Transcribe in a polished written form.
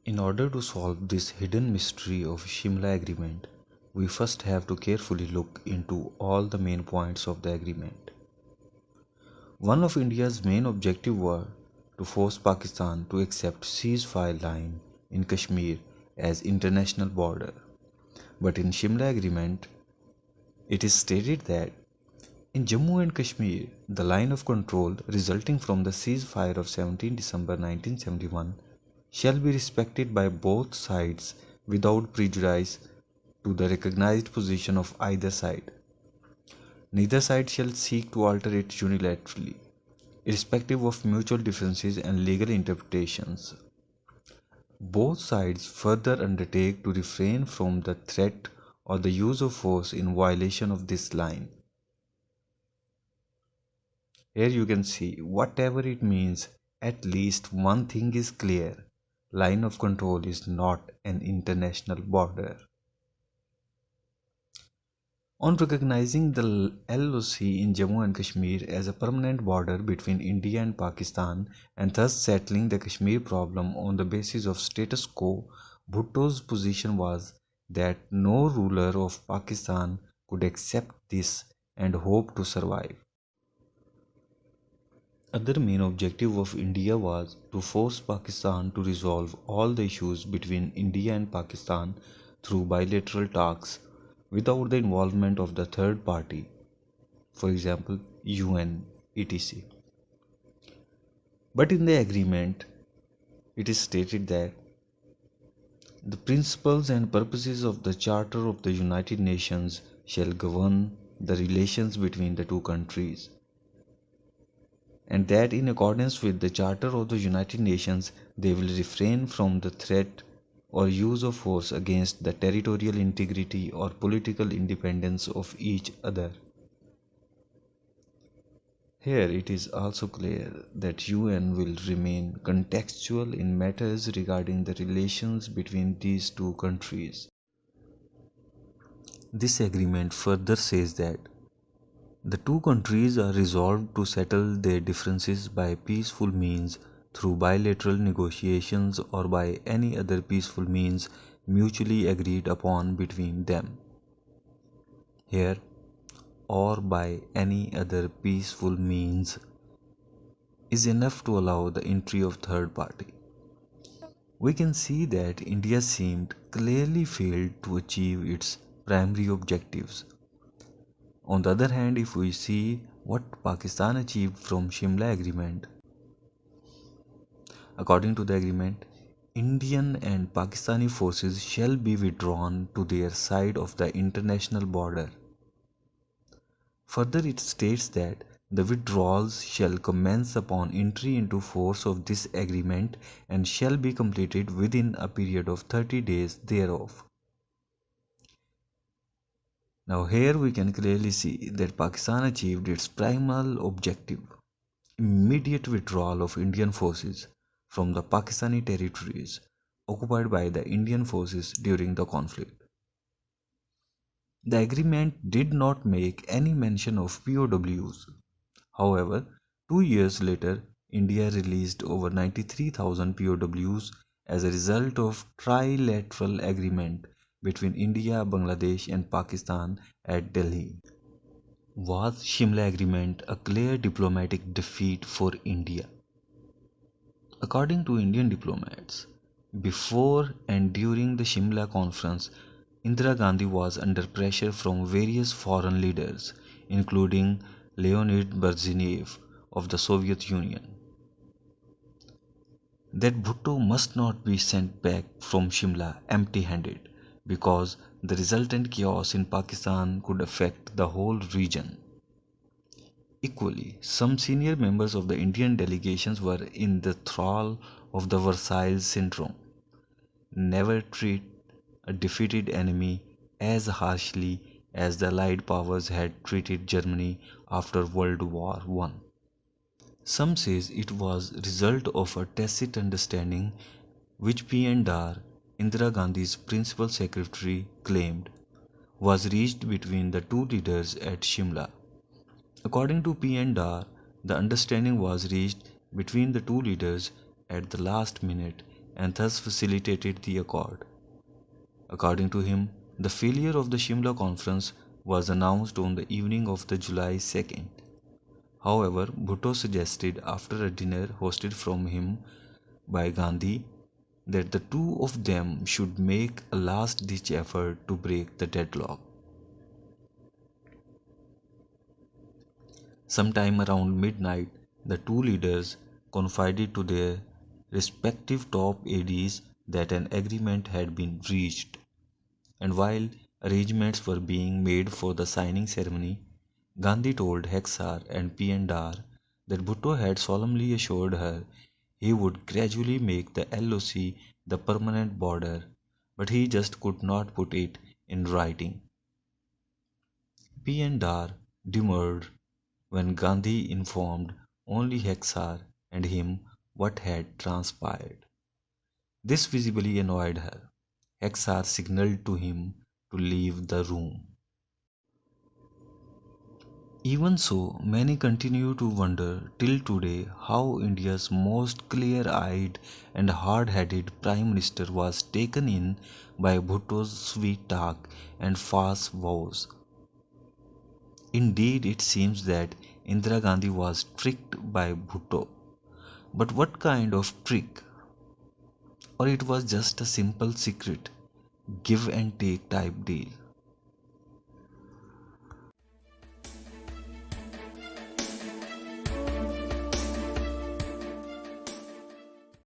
In order to solve this hidden mystery of Shimla agreement, we first have to carefully look into all the main points of the agreement. One of India's main objectives were to force Pakistan to accept ceasefire line in Kashmir as international border. But in Shimla agreement, it is stated that in Jammu and Kashmir, the line of control resulting from the ceasefire of 17 December 1971 shall be respected by both sides without prejudice to the recognized position of either side. Neither side shall seek to alter it unilaterally, irrespective of mutual differences and legal interpretations. Both sides further undertake to refrain from the threat or the use of force in violation of this line. Here you can see, whatever it means, at least one thing is clear: line of control is not an international border. On recognizing the LOC in Jammu and Kashmir as a permanent border between India and Pakistan and thus settling the Kashmir problem on the basis of status quo, Bhutto's position was that no ruler of Pakistan could accept this and hope to survive. Other main objective of India was to force Pakistan to resolve all the issues between India and Pakistan through bilateral talks without the involvement of the third party, for example UN, etc. But in the agreement, it is stated that the principles and purposes of the Charter of the United Nations shall govern the relations between the two countries, and that in accordance with the Charter of the United Nations, they will refrain from the threat or use of force against the territorial integrity or political independence of each other. Here it is also clear that UN will remain contextual in matters regarding the relations between these two countries. This agreement further says that the two countries are resolved to settle their differences by peaceful means through bilateral negotiations or by any other peaceful means mutually agreed upon between them. Here, or by any other peaceful means is enough to allow the entry of third party. We can see that India seemed clearly failed to achieve its primary objectives. On the other hand, if we see what Pakistan achieved from Shimla agreement, according to the agreement, Indian and Pakistani forces shall be withdrawn to their side of the international border. Further, it states that the withdrawals shall commence upon entry into force of this agreement and shall be completed within a period of 30 days thereof. Now here we can clearly see that Pakistan achieved its primal objective: immediate withdrawal of Indian forces from the Pakistani territories occupied by the Indian forces during the conflict. The agreement did not make any mention of POWs. However, 2 years later, India released over 93,000 POWs as a result of trilateral agreement between India, Bangladesh and Pakistan at Delhi. Was Shimla agreement a clear diplomatic defeat for India? According to Indian diplomats, before and during the Shimla conference, Indira Gandhi was under pressure from various foreign leaders, including Leonid Brezhnev of the Soviet Union, that Bhutto must not be sent back from Shimla empty-handed, because the resultant chaos in Pakistan could affect the whole region. Equally, some senior members of the Indian delegations were in the thrall of the Versailles syndrome: never treat a defeated enemy as harshly as the Allied powers had treated Germany after World War I. Some says it was result of a tacit understanding which P&R, Indira Gandhi's principal secretary, claimed was reached between the two leaders at Shimla. According to P&R, the understanding was reached between the two leaders at the last minute and thus facilitated the accord. According to him, the failure of the Shimla conference was announced on the evening of the July 2nd. However, Bhutto suggested after a dinner hosted from him by Gandhi that the two of them should make a last-ditch effort to break the deadlock. Sometime around midnight, the two leaders confided to their respective top ADs that an agreement had been reached, and while arrangements were being made for the signing ceremony, Gandhi told Hexar and P. Dar that Bhutto had solemnly assured her he would gradually make the LOC the permanent border, but he just could not put it in writing. P. Dar demurred when Gandhi informed only Hexar and him what had transpired. This visibly annoyed her. Hexar signaled to him to leave the room. Even so, many continue to wonder till today how India's most clear-eyed and hard-headed Prime Minister was taken in by Bhutto's sweet talk and false vows. Indeed, it seems that Indira Gandhi was tricked by Bhutto. But what kind of trick? Or it was just a simple secret, give and take type deal?